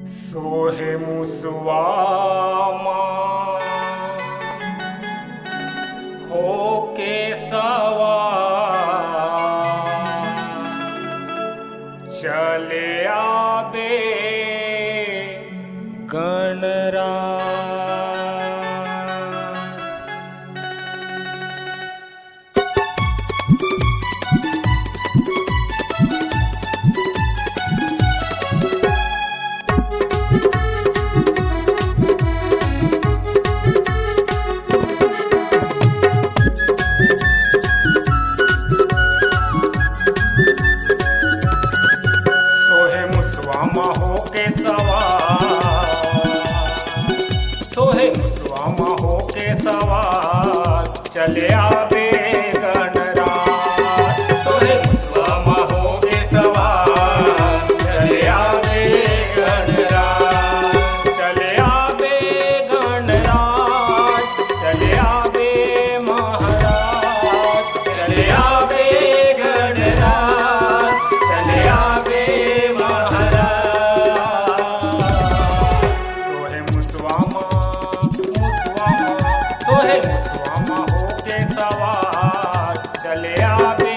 सोहे मुसवामा होके सवार चले आबे गणराज। सोहे मुसवामा होके सवार चले आबे गणराज। सोहे मुसवामा होके सवार चले आबे गणराज। चले आबे गणराज, चले आबे महाराज। चले आबे गणराज, चले आबे चले आबे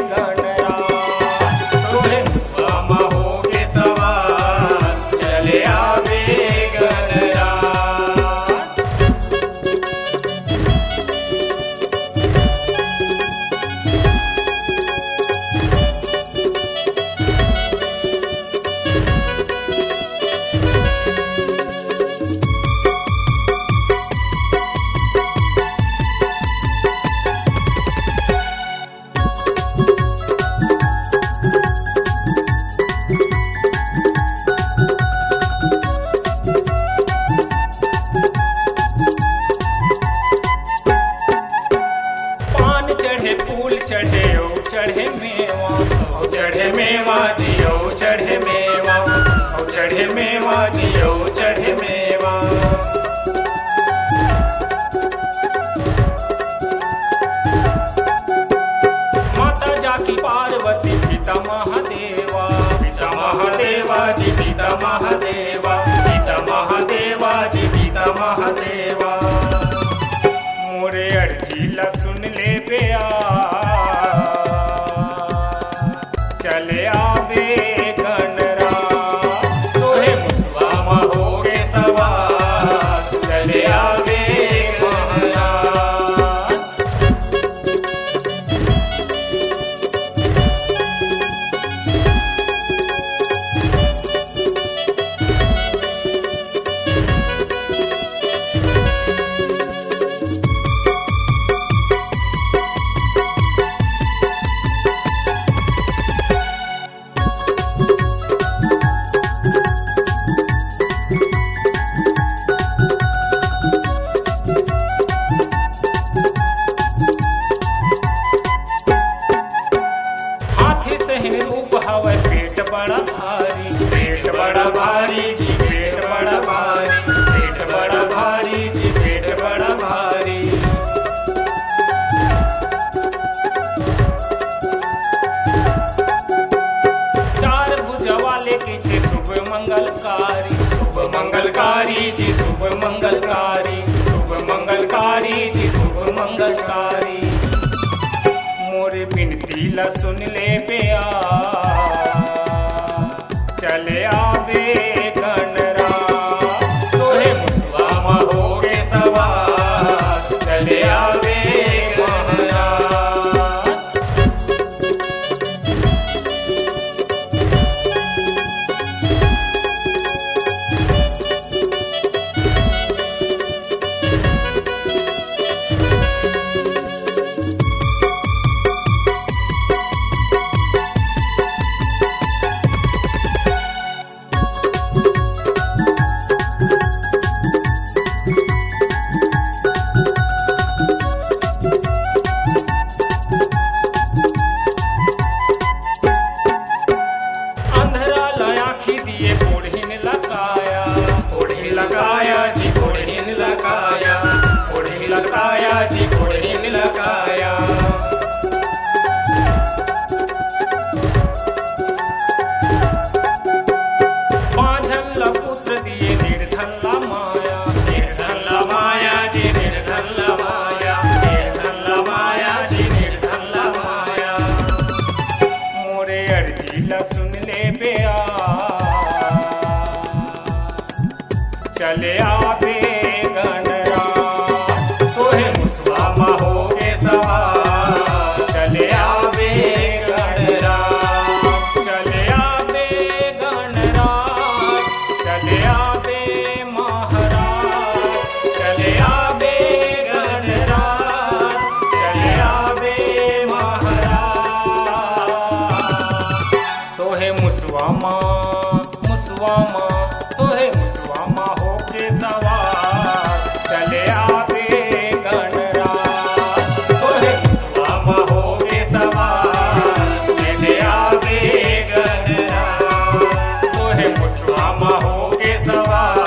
गणराज। सोहे मुसवामा होके सवार चले आबे गणराज। फूल चढ़े ओ चढ़े मेवा, ओ चढ़े मेवा दियो चढ़े मेवा, ओ चढ़े मेवा दियो चढ़े मेवा। माता जाकी पार्वती पिता महादेवा, पिता महादेवा जी पिता महादेवा, पिता महादेवा जी पिता महादेवा। मोरे अर्जीला सुन ले बेया चले आबे गणराज। सोहे मुसवामा होके सवार चले आबे महाराज। रूप हवा पेट बड़ा भारी, पेट बड़ा भारी जी पेट बड़ा भारी, पेट बड़ा भारी जी पेट बड़ा भारी। चार भुजा वाले के थे शुभ मंगलकारी, शुभ मंगलकारी जी शुभ मंगलकारी, शुभ मंगलकारी जी शुभ मंगलकारी। मोरे बिनती ला सुन ले बेया चले आबे गणराज। सोहे मुसवामा होके सवार चले आबे महाराज। चले आवे गणराज सोहे मुसवा मा होगे सवार चले आवे गणराज चले आवे गणराज चले आवे महाराज चले आवे गणराज चले आवे महाराज सोहे मुसवा मा सोहे मुसवा मा होके सवार चले आवे गणराज सोहे मुसवा मा होके सवार चले आवे गणराज सोहे मुसवा मा होके सवार